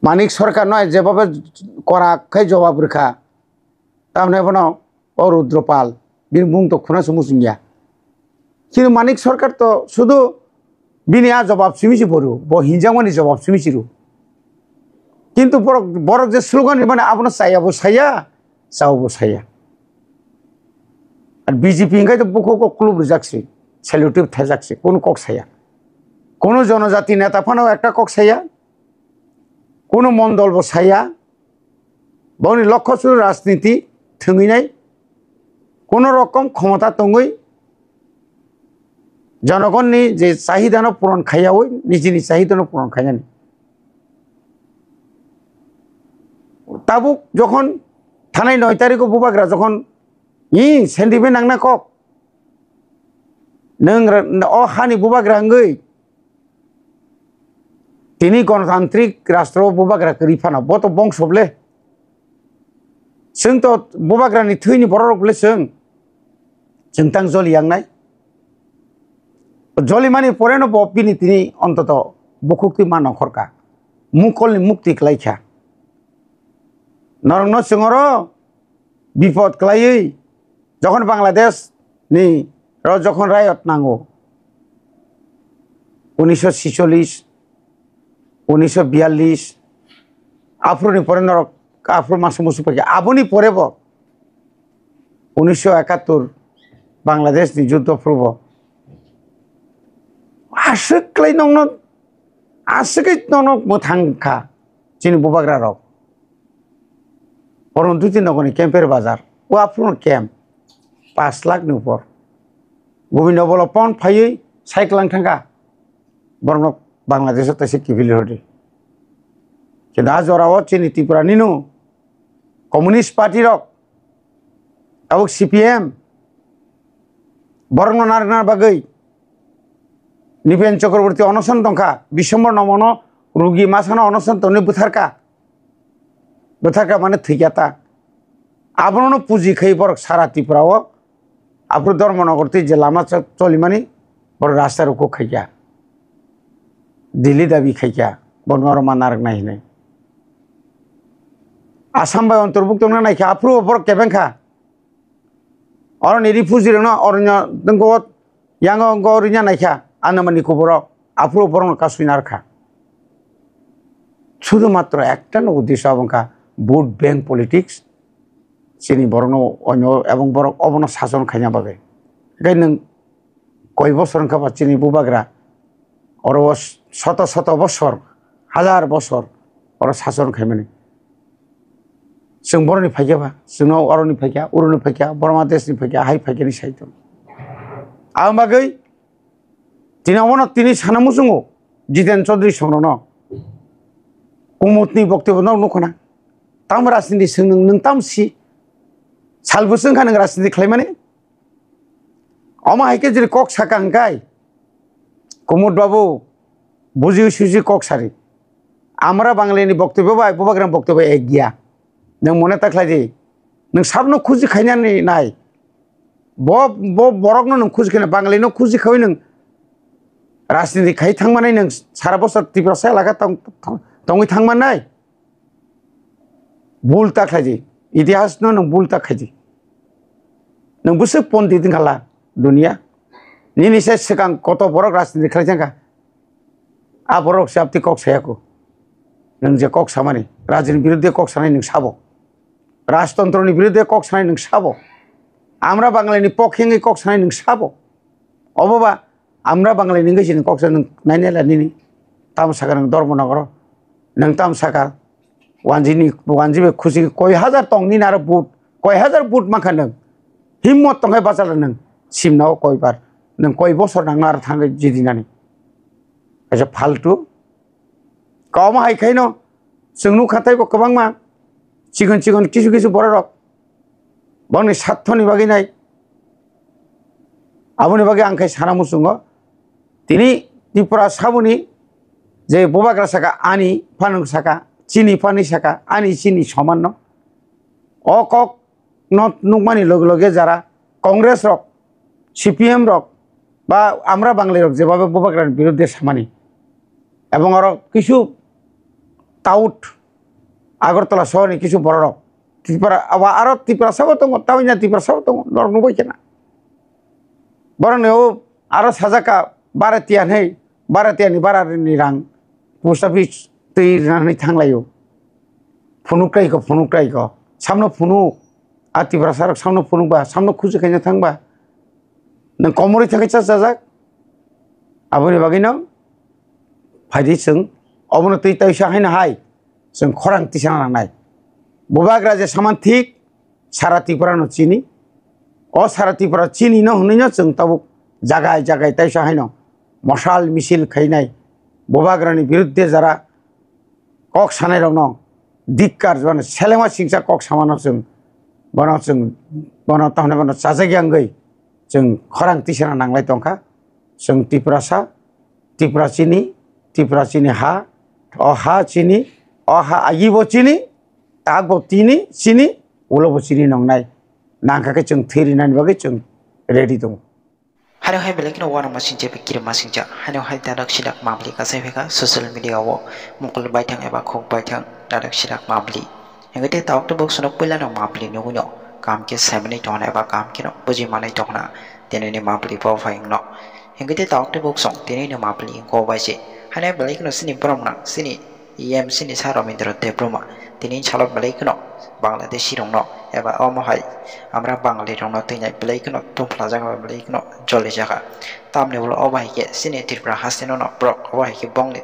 মানিক সরকার নয় যেভাবে করা খাই জবাব রেখা তাহলে ও রুদ্রপাল বীরভূম তো খুনা সমুসিয়া কিন্তু মানিক সরকার তো শুধু বিনিয়া জবাব সিমিছি পড়ু হিংজামানি জবাব সিমিছিরু কিন্তু বড় যে স্লোগান মানে আপনার চাইয়াবো সাইয়া চাওবো সাইয়া আর বিজেপি ইংখাই তো বুকো ক্লুব যাচ্ছে সেলুটিভ থাকছে কোন কক সাইয়া কোনো জনজাতি নেতা ফানাও একটা কক সাইয়া কোনো মন্ডল বসাইয়া বনি লক্ষ্য শুধু রাজনীতি থঙই নাই কোনো রকম ক্ষমতা তঙ্গই জনগণনি যে চাহিদানো পূরণ খাইয়া ওই নিজেনি চাহিদানো পূরণ খাইয়ানি তাবুক যখন থানায় 9 তারিখও বুবাগ্রা যখন সেন্টিমেন্ট নাংনা কক নং হানি বুবাগ্রা হঙ্গই তিনি গণতান্ত্রিক রাষ্ট্র বুবাग्रा रिफाना बत बंशबले जों तो बुबाग्रानि थैनि बररबले जों तां जलियांनाय जलिमानि परेनो बपिनि तिनि अंतत बुकुक्ति मा नखरका मुकलनि मुक्ति क्लाइखा नरंनो सिंगर विपद क्लायै जखन बांग्लादेश नि जखन रायट नांगो 1946 1942 आफ्रोनि परे नरक आफ्रो मास मुसु पाके आबुनि परे 1971 बांग्लादेश नि युद्ध पूर्व आसुक्लै नंनो आसुकै नंनो मोथांखा जिनि बुबाग्रा रक परन दुति नगनि कैम्पेर बाजार ओ आफ्रो कैम्प 5 लाख नि ऊपर गोविंद बल पन फायै साइक्लां थांगा बरन बांग्लादेश तैसे किभिल होदे कि दा जराव चिनि त्रिपुरा निनु कम्युनिस्ट पार्टी रक अब सीपीएम बरन नारना बागै निपेन चक्रवर्ती अनशन दंखा बिशम्बर नमन रुगी मासाना अनशन तने बुथारका माने थैयाता आबरनो पुजी खै बर सारा त्रिपुराव आब्रु धर्मनगरती जे लामा चलिमानि बर रास्ता रुको खैया दिल्ली दाबी खाइया बनवारमा नारक नायनाय आसाम बाय अंतर्भुक्त नायखा आफ्रु बर केबेंखा अरनि रिफ्युजी रनो अरन्य दंगो यांगो गौरिnya नायखा आनामानि खबर आफ्रु बरन कासुइनारखा শুধুমাত্র একটা উদ্দেশ্য অবঙ্কা ভোট ব্যাংক পলিটিক্স চিনি বরণ অন্য এবং বড় অবন শাসন খাইনা বাবে গাই নং কয় বছর খাবা চিনি বুবাগ্রা और शत शत बছর हाजार बছর और शासन खायमाने जों बरनि फायखाबा जोंनाव अरनि फायखा उरुनि फायखा बरमा देशनि फायखा हाइ फायखानि साहित्य आं बागै दिनावनो तिनि सानामु जोङो जितेन चौधरी संनो कुमुदनि बक्तव्य नखना ताम राजनीति जों नों तामसि सालबोसों खान राजनीति खालायमाने अमा हाइके जेरै कक साकांगाय कुमुद बाबू बुझी सुझी कक सारी आमरा बांग्लानि बक्तव्य बाय बुबाग्राम बक्तव्य एक गया नों मने ताख्लायदि नों साबनो खुजि खायनानै नाय बरकनो नों खुजि खायना बांग्लानो खुजि खाय नों राजनीति खाय थांमानाय नों सारा बছর त्रिपुरा साय लागा तंगै थांमानाय भुल ताख्लायदि इतिहासनो नों भुल ताख्लायदि नों बुसो पन्डित खाला दुनिया निनिसे सिगां कत बरक राजनीति खालायजांगा आ बरक साबति कक सायाखौ नों जे कक सामानि राजनि बिरुद्धे कक सानाय नों साबो राजतन्त्रनि बिरुद्धे कक सानाय नों साबो आमरा बांग्लानि पक्षेङै कक सानाय नों साबो अबबा आमरा बांग्लानि गैसिनि कक सा नों नायनायला निनि तामसाका नों धर्मनगर नों तामसाका वानजिबे खुसि कय हाजार तंनि आरो बुट कय हाजार बुट माखा नों हिम्मत तंगाय बाजार नों सिमनाव कयबार नों कय बছর नांना आरो थाङै जिदिनानै एसे फालतु गावमा हायखायनो जोंनु खाथायबो गोबां मा सिगन सिगन किसु किसु बररक बावनि सातथनि बागै नाय आबुनि बागै आंखाय सानामु सुङो तिनि त्रिपुरा साबुनि जे बुबाग्रा साका आनि फानु साका चिनि फानि साका आनि चिनि समान न अ कक नट नुकमानि लगे लगे जारा कांग्रेस रक सीपीएम रक बा आमरा बांग्लाय रक जेबाबे बुबाग्रानि बिरुद्धे सामानि এবং আর কিছু টাউট আগরতলা শহরে কিছু বড় ত্রিপুরা আবার আরো ত্রিপুরা সাবো দङ টাউনিয়া ত্রিপুরা সাবো দङ নরক নুবাই কেনা বরং ও আরো সাজাকা বারাতিয়ানি बारानि रां पोस्ट अफिस दै रानै थांलायो फुनुक्राइखौ सामनो फुनु आतिब्रा सारक सामनो फुनुबा सामनो खुजु खायनो थांबा नों कमरै थाखाय जाजाक आबोनि बागैनो फायदि जों अबनो तै तैसा हायनो हाय जों खरां तिसाना नांनाय बबाग्रा जे सामान थिक सारा त्रिपुरानो चिनि अ सारा त्रिपुरा चिनि न हुनैनो जों ताबुक जागाय तैसा हायनो मशाल मिছিল खायनाय बबाग्रानि बिरुद्धे जरा कक सानाय रंग दिक्कार जन सेलेमा सिंसा कक सामानो जों बना ताहने बना जाजागियांगै जों खरां तिसाना नांलाय दंखा जों त्रिपुरा चिनि हा अहा चिनि अहा आगिबो चिनि तागो चिनि उलबो चिनि नंनाय नांखाखै जों थेरिनानि बागै जों रेडि दं Hano hai belai kena wana masing je pikir masing ja. Hano hai dadak sidak mabli kasai veka social media wo mukul baitang eba khok baitang dadak sidak mabli. Yang kita tahu tu buk sunok pula no mabli no guno. Kam ke semani tohna eba kam ke no buji manai tohna tene ni mabli bawa faing no. Yang kita tahu tu buk song tene ni mabli ko baise. Hano hai belai kena sini bromna sini EM sini saromindro te broma. Tene chalot belai kena Bangladeshi rong no eba omohai আমরা বাঙালি রং নতৈনাই বেলাইকনো তুমফলা জায়গা বেলাইকনো জলে জায়গা তামনে বলো অবাহিকে সিনে ত্রিপুরা হাসতে ন Brock অবাহিকে বংলে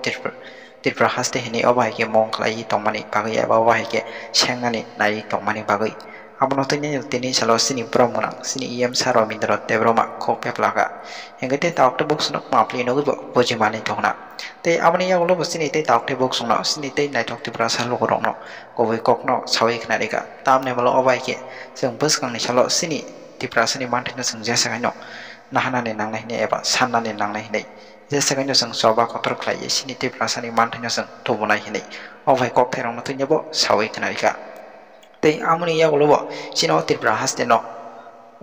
Tripura হাসতে হেনে অবাহিকে মং খালাই তংমানি বাগৈ এবা অবাহিকে সেংনানি নাই তংমানি বাগৈ আবনো তৈনাই তিনি সালো সিনি ব্রহ্মনা সিনি ইএম সারমিন্দ্র দেব্রমা খো পেপলাga হেঙ্গতে তাওকতে বক্সনক মাপলি নগৈব বজিমানি তংনা tei amani yagulo bosini tei taukte boksongno sini tei naitok Tripura সালো gorongno goboi kokno sawi khnarika tamne bolo obaike जों बोसखांनि साल सिनि ত্রিপুরা सानि मानथायनो जों जेसागायनो नाहानानै नांनाय हिनै एबा साननानै नांनाय हिनै जेसागायनो जों सबा कतर खालायो सिनि ত্রিপুরা सानि मानथायनो जों थबनाय हिनै अबाय कक थेरावनो थैनोबो सावै खोनारिका तै आमुनि यागुलोबो सिनो ত্রিপুরা हास्तेनो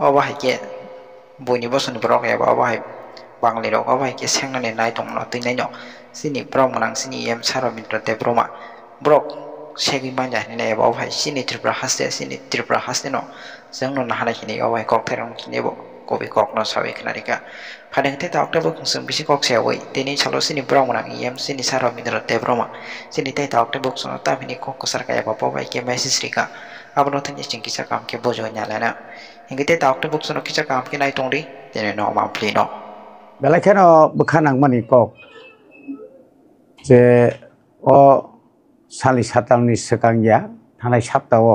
अबाहायके बयनिबो सनि ब्रक एबा अबाहाय बांगालि रक अबाहायके सेंनानै नाय दंनो थैनायनो सिनि ब्रह्मनां सिनि एम सारमिन्द्र देब्रमा ब्रक सेगि मानजा हिनै एबा अबाहाय सिनि ত্রিপুরা हास्ते no जोंनो नाहानाय हिनै अबाहाय कक थेरावनो थैनोबो गबि ककनो सावै खोनारिका फादोंते तावक्तेबो जों बिसि कक सेवै तेनि सालो सिनि ब्रह्मनां एम सिनि सारमिन्द्र देब्रमा सिनि तै तावक्तेबो सनो तामिनि कक सरका एबा अबाहायके मेसेज रिका abano thani chingkisa kam ke bojo nyalana ingite taukte buksono kisa kam ke nai tongri tene no mampli no बेलाखेनो बोखानां मानि कक जे अ सालि सातालनि सिगांगिया थानाय सप्ताह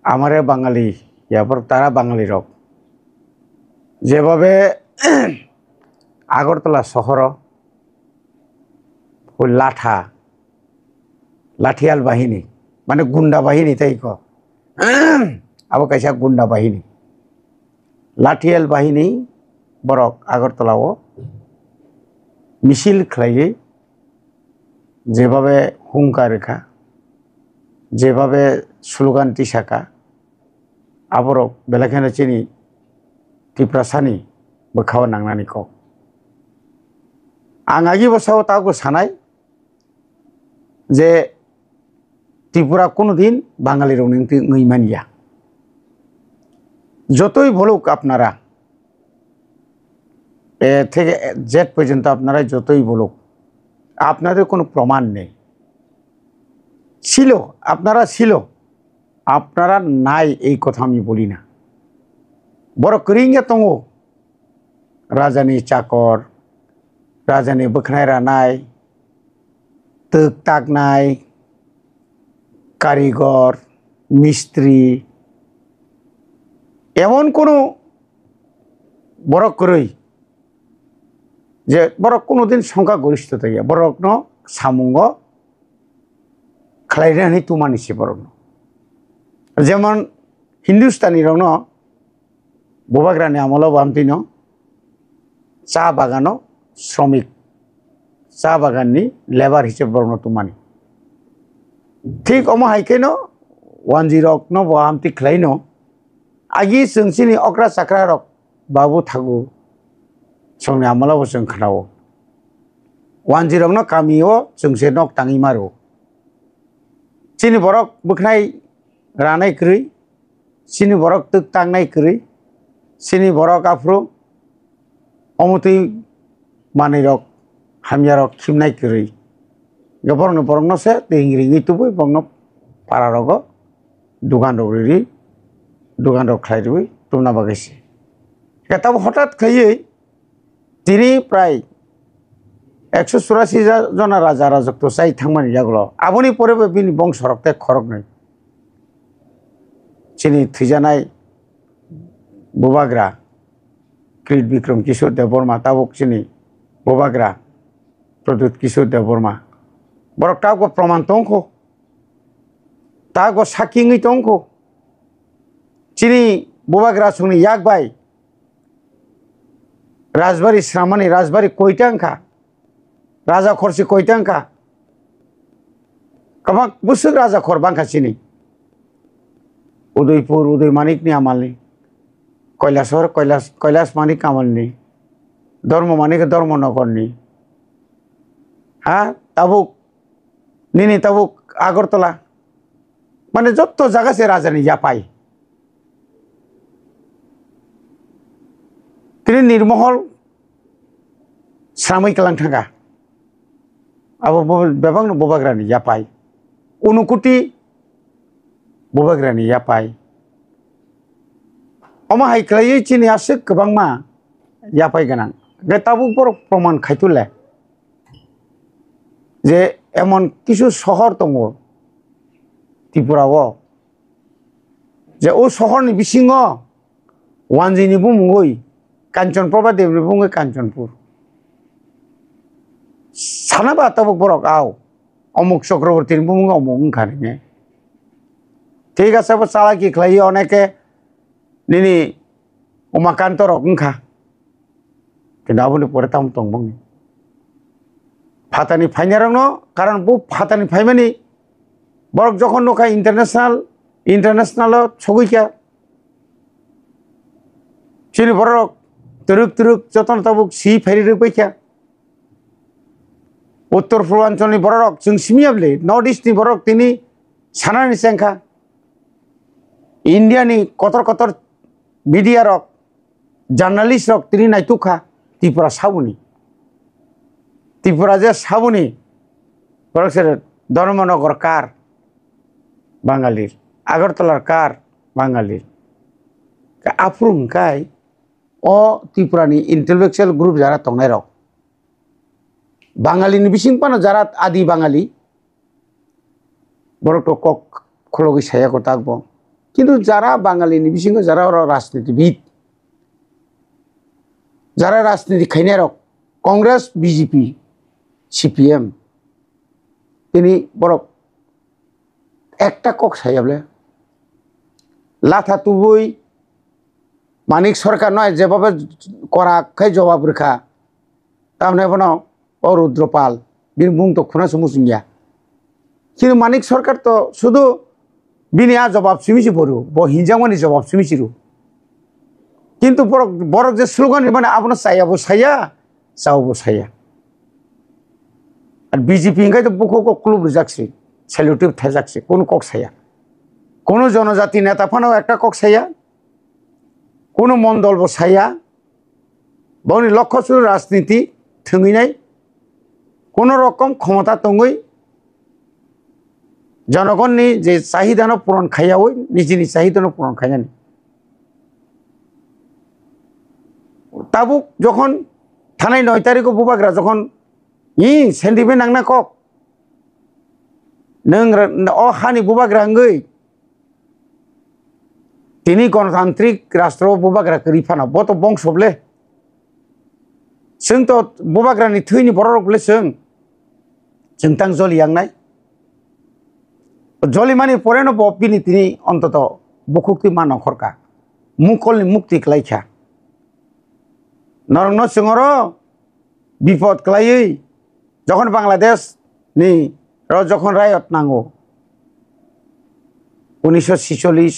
আমারে বাঙালি ইয়ারপর তারা বাঙালি রক যেভাবে আগরতলা শহর ওই লাঠিয়াল বাহিনী মানে গুন্ডা বাহিনী তাই ক আবার কাইসা গুন্ডা বাহিনী লাঠিয়াল বাহিনী বরক আগরতলাও মিছিল খাইয়ে যেভাবে হুঙ্কার রেখা যেভাবে স্লোগান টিসাকা আবরক বেলাখানে চিনি ত্রিপুরা সানি बोखाव नांनानै क आं आगि बसाव ताको सानाय जे त्रिपुरा कोनोदिन बाঙালি रौ नोंथि ngैमानिया যতই বলুক আপনারা এ থেকে জেড পর্যন্ত আপনারা যতই বলুক আপনাদের কোনো প্রমাণ নেই ছিল আপনারা নাই এই কথা আমি বলি না বড় করিঙ্গে তঙ্গ রাজানি চাকর রাজানি बोखनाय रानाय तोक ताकनाय कारिगर मिस्त्री एमन कोनो बरक करै जे बरक कोनो दिन संख्या गरिष्ठता गैया बरकनो सामुंग खालायनानै तुमानिसि बरकनो जेमन हिंदुस्तानी रंनो बबाग्रानि आमलाव बामतिनो चा बागानो श्रमिक चा बागाननि लेबार हिसाब बरनो तुमानि ठीक अमा हाइकेनो 10 नो बामति खलायनो आगि जोंसिनि अक्रा साक्रा रक बाबु थागु संनि आमलाव जों खनाव 10 नो कामियो जोंसे नक ताङि मारो chini borok buknai ranai kri chini borok tuk tangnai kri chini borok afro omutui manirok hamyarok khimnai kri gaborno borokno se tingringi tubui bongno pararogo dugan rori dugan rok khlairui tumna bagasi ketabo হঠাৎ খাইয়ে তিনি প্রায় 184 জনা রাজা রাজত্ব চাই থাকমানি যাগুলো আবনি পরেবো বিনি বংশ রক্তে খরক নাই চিনি থিজানাই বুবাগ্রা কৃত বিক্রম কিশোর দেববর্মা তাবক চিনি বুবাগ্রা প্রদ্যুৎ কিশোর দেববর্মা বরক তাগো প্রমাণ তংখ তাগো সাকিঙ্গি তংখ চিনি বুবাগ্রা সুনি ইয়াকবাই রাজবাড়ি শ্রামানি রাজবাড়ি কয়টাঙ্কা রাজা খরসি কয়টাঙ্কা কামাক বুসুক রাজা খর বাঙ্কা চিনি উদয়পুর উদয় মানিক নি আমালনি কৈলাসহর কৈলাস মানিক আমালনি ধর্ম মানিক ধর্মনগর নি হ্যাঁ তাবুক নিনি তাবুক আগরতলা মানে যত জায়গা সে রাজানি যা পাই তিনি নির্মহল শ্রামই কালাং থাকা আবো বেবাং ববাগ্রানি যা পাই উনুকুটি ববাগ্রানি যা পাই অমা হাইক্লাই চিনি আসে গোबांमा যা পাই গানাं তাবুক বড় প্রমাণ খাইতুলে যে এমন কিছু শহর দङ ত্রিপুরাও যে ও শহরনি বিসিङ ওয়ানজিনি বুমুই কাঞ্চনপ্রভা দেবনি বুङो কাঞ্চনপুর সানাবা তাবুক বড় আও অমুক চক্রবর্তীনি বুङो অমুক ওंखारने ঠিক আছে আবার চালাকি খাইয়ে অনেকে নিনি উমাকান্ত রক ওंखा কিন্তু আবনি পরে তাম তংবংনি ফাতানি ফাইনারनो কারণ বু ফাতানি ফাইমানি বরক যখন নকা ইন্টারন্যাশনাল সগৈকা চিনি বরক তুরুক তুরুক যতন তাবুক সি ফেরি রুপैखा উত্তর পূর্বাঞ্চলনি বরক जों सिमियाबले नर्थ इस्टनि बरक তিনি সানানি সেংখা ইন্ডিয়ানি কতর কতর মিডিয়া রক জার্নালিস্ট রক তিনি নাইতুখা ত্রিপুরা সাবুনি ত্রিপুরা যে সাবুনি বরক সে ধর্মনগর কার বাঙালির আগরতলার কার বাঙালির আফরুংকাই ও ত্রিপুরানি ইন্টেলেকচুয়াল গ্রুপ যারা তংনাই রক বাঙালিনি বিসিংপানো যারা আদি বাঙালি বড় তো কক খলগি সায়া কথা থাকব কিন্তু যারা বাঙালিনি বিসিং যারা রাজনীতিবিদ যারা রাজনীতি খাইনাই রক কংগ্রেস বিজেপি সিপিএম তিনি বড় একটা কক সাইয়াবলে লাথা তুবুই মানিক সরকার নয় যেভাবে করা খাই জবাব রেখা তাহলে বনো ও রুদ্রপাল বিন মুং তো খুনা সুমুসিংয়া কিন্তু মানিক সরকার তো শুধু বিনিয়া জবাব সিমিছি পড়ু ব হিনজামানি জবাব সিমিছিরু কিন্তু বড় যে স্লোগান মানে আপনার চাইয়াবো সাইয়া চাওবো সাইয়া আর বিজেপি ইংকাই তো বুকো ক্লুব যাচ্ছে সেলুটিভ থাকছে কোন কক সাইয়া কোন জনজাতি নেতা ফানাও একটা কক সাইয়া কোন মন্ডল বসাইয়া বনি লক্ষ্য শুধু রাজনীতি থঙিনাই কোন রকম ক্ষমতা তঙ্গই জনগণনি যে চাহিদানো পূরণ খাইয়া ওই নিজেনি চাহিদানো পূরণ খাইয়ানি তাবুক যখন থানায় 9 তারিখ বুবাগ্রা যখন সেন্টিমেন্ট নাংনা কক নং অ হানি বুবাগ্রা হঙ্গই তিনি গণতান্ত্রিক রাষ্ট্র বুবাগ্রা রিফানা বত বংশবলে जों तो बुबाग्रानि थैनि बररकले जों तां जलियांनाय जलिमानि परेनो बबिनि तिनि अन्तत बुकुक्ति मानव खरका मुकलनि मुक्ति क्लाइखा नरंग सिंहर विपद क्लायै যখন বাংলাদেশ नि যখন রায়ত नांगौ 1946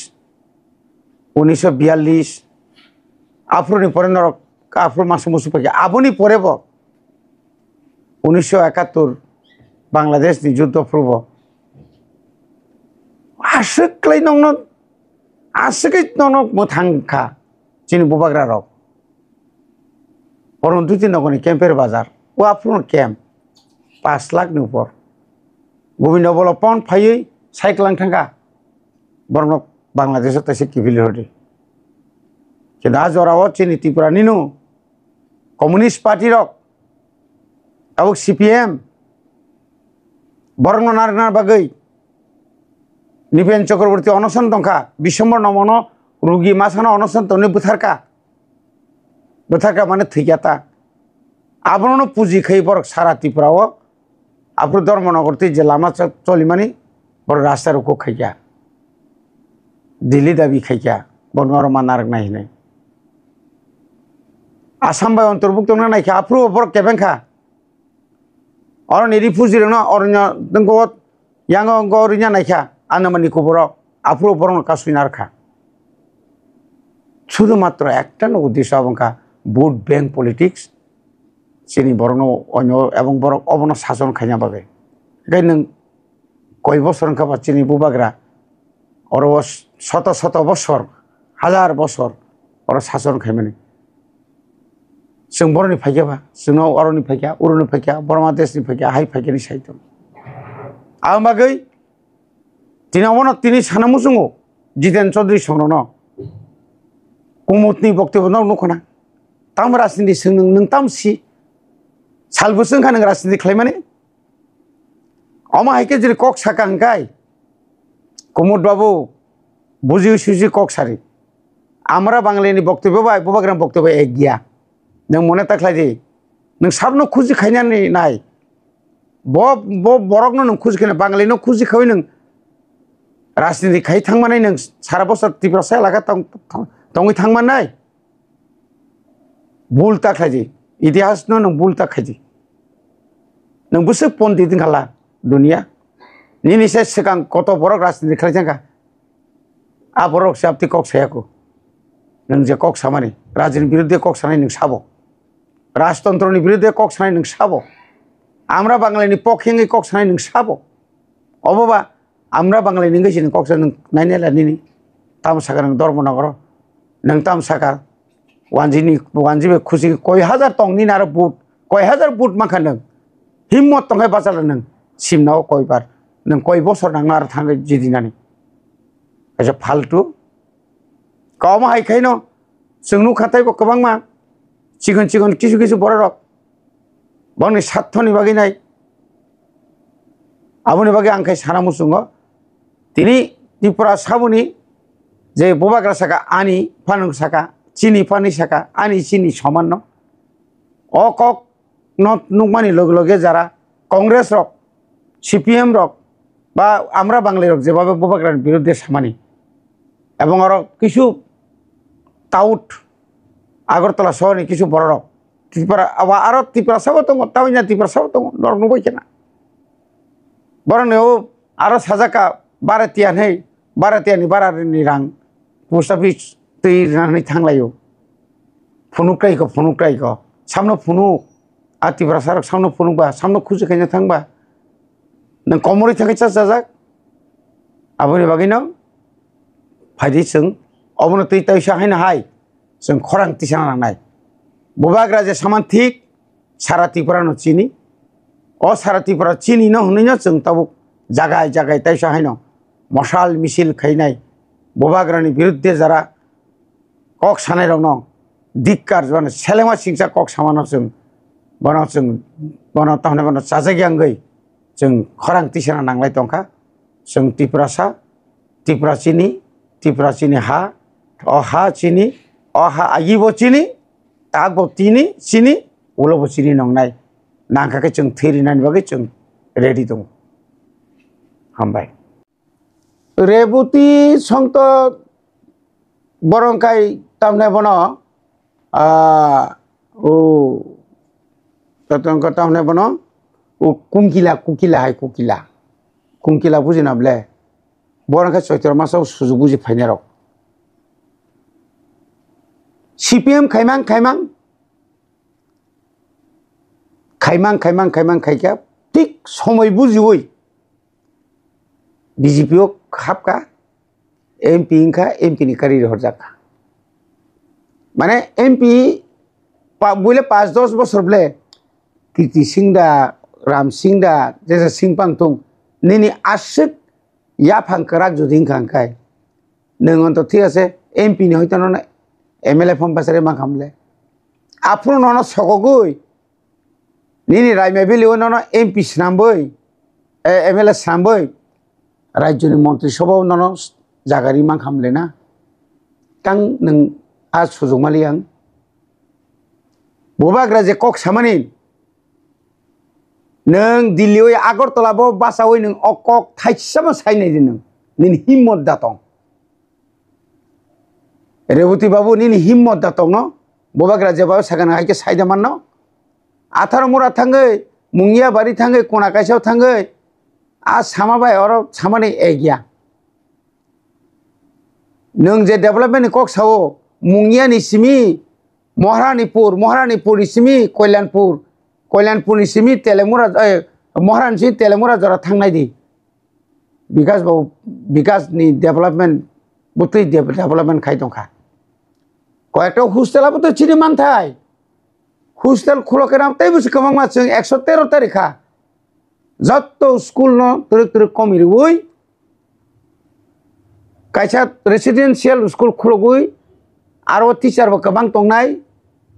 1942 आफ्रोनि परे नरक आफ्रो मासु मुसु पाके आबुनि परेब 1971 बांग्लादेश नि युद्ध पूर्व asik nong mothangka chini bubagra rok orang duti nogoni camper bazar o apun camp 5 lakh ni upor gobindo bolo pon phai cyclang thangka borno Bangladesh ta se kivili hodi kida jorawo chini Tripura ninu Communist Party rok abuk CPM borno narnar bagai Nipen Chakraborty onoson tongka Biswambar Nomono rugi masana onoson tone butharka mane thikata abrono puji khai borok sara Tripurao apro Dharmanagorti je lama cholimani bor rasta roko khaikya Delhi dabi khaikya borno manak nahi nei Assam bai অন্তর্ভুক্ত না নাকি আপরো বড় কেবেনখা অরনি refugee রনা অরnya দঙ্গো yang গরিnya নাইখা আনামানি খবর আপরো বড় কাসুইনারখা শুধুমাত্র একটা উদ্দেশ্য অবঙ্কা vote bank politics চিনি বরণ অন্য এবং বড় অবন শাসন খাইনা পাবে গাই নং কয় বছর খাবা চিনি বুবাগ্রা অর শত শত বছর হাজার বছর অর শাসন খাইমানি जों बर'नि फायखाबा जोंनाव अर'नि फायखा उरुनि फायखा बरमा देशनि फायखा हाइ फायखानि साहित्य आं बागै दिनावनो तिनि सानामु जोङो जितेन चौधुरी संनो कुमुदनि बक्तव्य नखना ताम राजनीति जों नों तामसि सालबोसों खान राजनीति खालामनानै अमा हाइके जेरै कक साकांगाय कुमुद बाबु बुजि सुजि कक सारि আমরা বাঙালিनि बक्तव्य बाय बुबाग्राम बक्तव्य एक गैया नों मने ताख्लायदि नों साबनो खुजि खायनानै नाय बरकनो नों खुजि खायना बाङालिनो खुजि खावै नों राजनीति खाय थांमानै नों सारा बोसोर Tripura साय लागा तङै थांमानै बुल ताख्लायदि इतिहासनो नों बुल ताख्लायदि नों बुसो पन्डित खाला दुनिया निनिसे सिगां कत बरक राजनीति खायजांगा आ बरक साबति कक सायाको नों जे कक सामानि राजनि बिरुद्धे कक सानाय नों साबो राजतंत्रनि बिरुद्धे कक सानाय नों साबो आमरा बांगालिनि पक्षेङै कक सानाय नों साबो अबबा आमरा बांगालिनि गैसिनि कक सानाय नों नायनायला निनि तामसाका नों धर्मनगर नों तामसाका वानजिबे खुसि कय हाजार तंनि आरो बुट कय हाजार बुट माखा नों हिम्मत तंगाय बाजार नों सिमनाव कयबार नों कय बছर नांना आरो थाङै जिदिनानि एसे फालतु कावमा हायखायनो जोंनु खाथायबो गोबां मा चिगन किसु बर रक बांनि सातथनि बागै नाय आबुनि बागै आंखाय सानामु सुङो तिनि Tripura साबुनि जे बुबाग्रा साका आनि फानं साका चिनि फानि साका आनि चिनि समान न अ कक नट नुकमानि लगे लगे जारा कांग्रेस रक CPM रक बा आमरा बांगालि रक जेबाबे बुबाग्रानि बिरुद्धे सामानि এবং আরো কিছু টাউট আগরতলা শহরে কিছু বড় Tripura আবার আরো Tripura সাবো তো তাও না Tripura সাবো তো নরম বই কেনা বরং ও আরো সাজাকা বারাতিয়ানি বারানি রাং পোস্ট অফিস তৈ রানি থাংলাयो फुनुक्राइको सामनो फुनु आ Tripura सारक सामनो फुनुबा सामनो खुजि खायना थांबा नों कमरै थाखाय जाजाक आबुनि बागै नों फायदि जों अबनो तै तैसा हायना हाय जों खरां तिसा नांनाय बुबाग्रा जे सामान्थिक सारा Tripura न चिनि अ सारा Tripura चिनि न हुनैनो जों ताबु जागाय तैसा हायनो मशाल मिছিল खायनाय बुबाग्रानि बिरुद्धे जारा कक सानाय रं न दिक्कार जन सेलेमा सिंसा कक सामानो जों बना ताहने बना जाजागियांगै जों खरां तिसा नांलाय दंखा जों Tripura चिनि हा अहा चिनि अहा आगिबो चिनि तागबो चिनि उलबो चिनि नंनाय नांखाखै जों थेरिनानि बागै जों रेडि दं हामबाय रेबुति संत बरंखाय तामने बन ओ ततंक तामने बन ओ कुंकिला बुजिनाबले बरंखाय चैत्र मासाव सुजुग बुजि फायनाय रक CPM खायमां खायखा ठीक समय बुजिवै BJP हाबका एमपी इनका एमपी नि करी हरजाका माने एमपी बोले 5-10 बছর बले कीर्ति सिंह दा राम सिंह दा जैसे सिंह पांगतुंग निनी आशिक या फांकराक जुदिं खांखाय नों तो ठीक আছে एमपी नि হইতো না एमएलए फर्म पासरे मा खामले आफुन न सकगुई निनी रायमे बिलिव न एमपी स्नामबई एमएलए स्नामबई राज्यनि मंत्री सभाव न जागारि मा खामले ना तां नों आज सुजुगमालि आं बबाग्रा जे कक सामानि नों दिल्ली आगरतलाबो बासावै नों अकक थाइसामा साइनाय नों निनि हिम्मत दातं रेवती बाबू निनि हिम्मत दातं न बबाग्रा जेबाव सागान हाइके साइदामान न 18 मुरा थांगै मुंगिया बारि थांगै कोना काइसाव थांगै आ सामाबाय और सामानि एगिया नों जे डेभलपमेन्ट कक सावो मुंगिया निसिमी महारानीपुर निसिमी कल्याणपुर निसिमी तेलेमुरा महारानी तेलेमुरा जरा थांनाय दी विकास बाबू विकास नि डेभलपमेन्ट बुतै डेभलपमेन्ट खाइ दंखा कयेकटा हस्टेलाबो तो चिनि मानथाय हस्टेल खुलके नामताय बुस कबां मा जों 113 तारिखा जत्त स्कुल न तुरक कमिरुई कायसा रेसिडेंशियल स्कुल खुलगुई आरो टीचर बो कबां तंनाय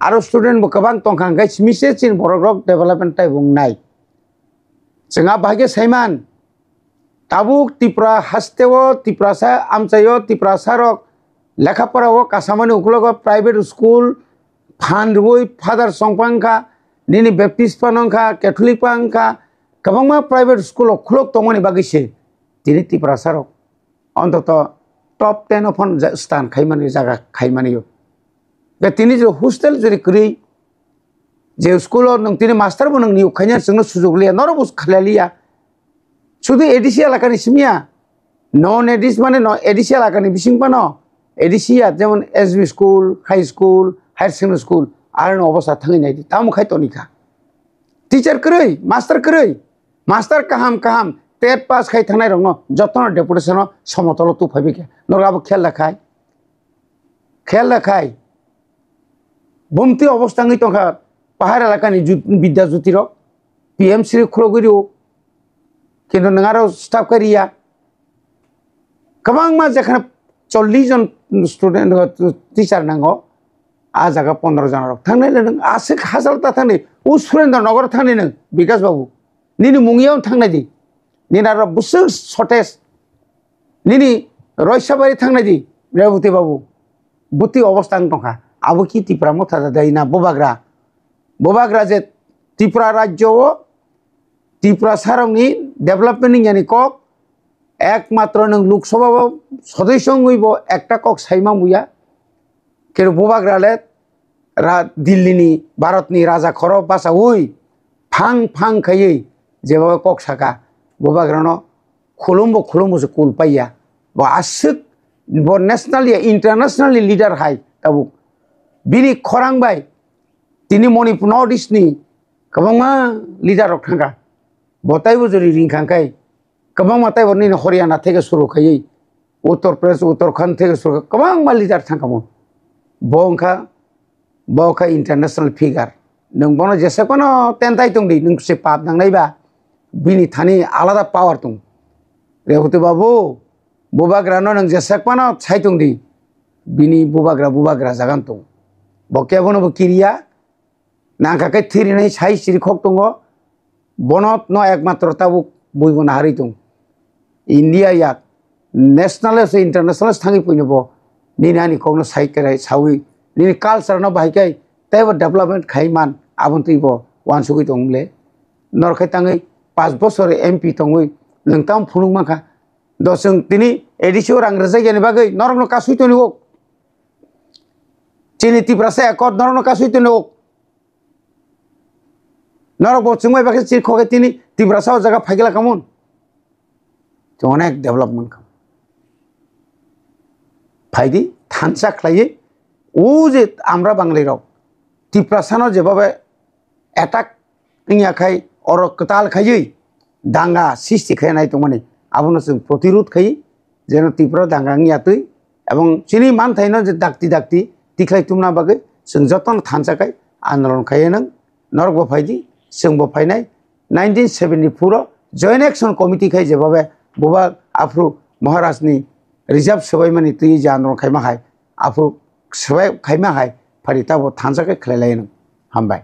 आरो स्टूडेंट बो कबां तंखां गाय मिसे चिन बरग्रक डेभलपमेन्ट टाइ बुंनाय जोंहा भाग्य साइमान ताबुक त्रिपुरा हास्तेव त्रिपुरासा आमचायो त्रिपुरासारक लेखापराव कासामानि उखलग प्राइवेट स्कुल फानरुई फादर संपांखा निनि बेप्टिस्ट पानंखा कैथोलिक पांखा कबांमा प्राइवेट स्कुल खुलक तंगनि बागिसे दिनै त्रिपुरासारक अंतत टप 10 अपन स्थान खाइमानि जागा खाइमानियो बे तिनि जो हस्टेल जरि करि जे स्कुल नों तिनि मास्टर बो नों निउ खाइना जोंनो सुजुग लिया नरबुस खालालिया शुद्ध एडिसि एलाकानि सिमिया नन एडिस माने न एडिसि एलाकानि बिसिंपानो एडिसिया जेमन SB school high school higher secondary school आरो अबस्था थाङै नायदि तामु खायतनिखा टीचर करै मास्टर काहाम टेट पास खाइ थानाय रंनो जतन डेपुटेशन समतल तु फाबिके नरगाबो खेल लाखाय बुमति अवस्थाङै तंखा पाहाड़ एलाकानि विद्या ज्योतिर पीएमसी खुलगिरियो किन्तु नंगारो स्टाफ करिया कबां मा जेखाने 40 जन स्टूडेंट टीचर नांगो आ जागा 15 जन थांनाय नों आसे हाजारता थांनाय उ सुरेन्द्रनगर थांनाय नों विकास बाबू निनि मुंगियाव थांनाय दि निनार बुसु शर्टेज निनि रयसाबारि थांनाय दि रेवती बाबू बुति अवस्था दंखा आबो कि त्रिपुरा मथा दायना बबाग्रा जे त्रिपुरा राज्य त्रिपुरा सारंनि डेभलपमेन्ट यानी कक एकमात्र नों लोकसभा सदस्य हইবো একটা কক সাইমা মুয়া কেন ববাগ্রালে दिल्लीनि भारतनि राजा खरब बासा उई फां खायै जेबा कक साका बबाग्रानो खुलुमबो कुल पाइया बो आसुक बो नेशनली इंटरनेशनली लीडर हाय ताबु बिनि खरांबाय तिनि मणिपुर नर्थ ईस्टनि गोबांमा लीडर थांगा बताइबो जरि रिंखांखाय गोबां माताय बरनि हरियाणा থেকে शुरू खायै उत्तर प्रदेश उत्तराखंड থেকে शुरू गोबां मा लीडर थांखामो बखा इंटरनेशनल फिगार नों बनो जेसेबानो तेनताय दंदि नों से पाप नांनायबा बिनि थानि आलादा पावर दं रेवती बाबू बबाग्रानो नों जेसेबानो साइ दंदि बिनि बबाग्रा जागान दं बकेबनो बकिरिया नांखाखै थिरिनै साइ सिरिखक दङ बनत न एकमात्र ताबु बयबो हारि दं इंडिया या नेशनल से इंटरनेशनल थांगि फैनोबो निनानि कौनो साइकेराय सावि निनि कल्चर न बाहायकै तैबो डेभलपमेंट खाइमान आबुनतैबो वानसुगै दंले नरखै ताङै 5 बছर एमपी दङै नोंताम फुनुं माखा दसों तिनि एडिसिओ रांग्रजाय गेनि बागै नरनो कासुइतनि होक चिनि तिब्रासे एकद नरनो कासुइतनि होक नरक बचुंबाय बाके चिरखगे तिनि तिब्रासाव जागा फाइगला कामोन तो अनेक डेभलपमेंट खाम फाइदि थानसा खालायै ও যে আমরা বাঙালিরাও ত্রিপুরাসানো যেভাবে অ্যাটাক ইয়াখাই অর কতাল খাইयै দাঙ্গা সৃষ্টি খাইনাय তো माने आबुनो जों प्रतिरोध खायै যেন ত্রিপুরা দাঙ্গাंनि यातुई এবং চিনি মান থাইনো যে দাক্তি तिख्लाय तुमना बागै जों जतन थानजाखाय आन्दोलन खायो नों नरक बफायदि जों बफायनाय 1974 जॉइंट एक्शन कमिटी खाय जेबाबे बबा आफ्रु महाराजनि रिजर्व सबायमानि तुई जे आन्दोलन खायमा हाय आफ्रु सबाय खायमा हाय फारिता बो थानजाखाय खलायलाय नों हामबाय।